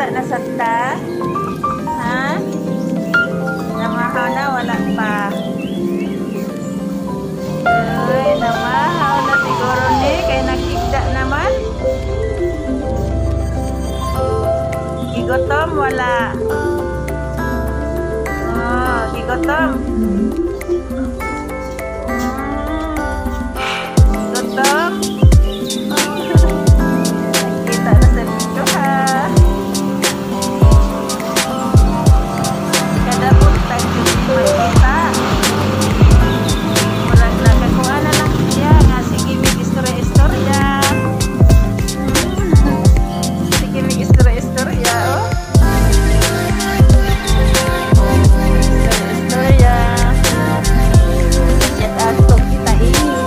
nakita na sa ta? Ha? Namahaw na, wala pa. Uy, namahaw na siguro ni. Kaya nakikda naman. Gigotom, wala. Oh, gigotom. Gigotom. Nakita na sa video ha. Kada punta yung magkita. Murag na kung ano lang siya nga. Sige, may istorya-istorya. Sige, may istorya-istorya, oh. Istorya-istorya. Yan atong kita ini.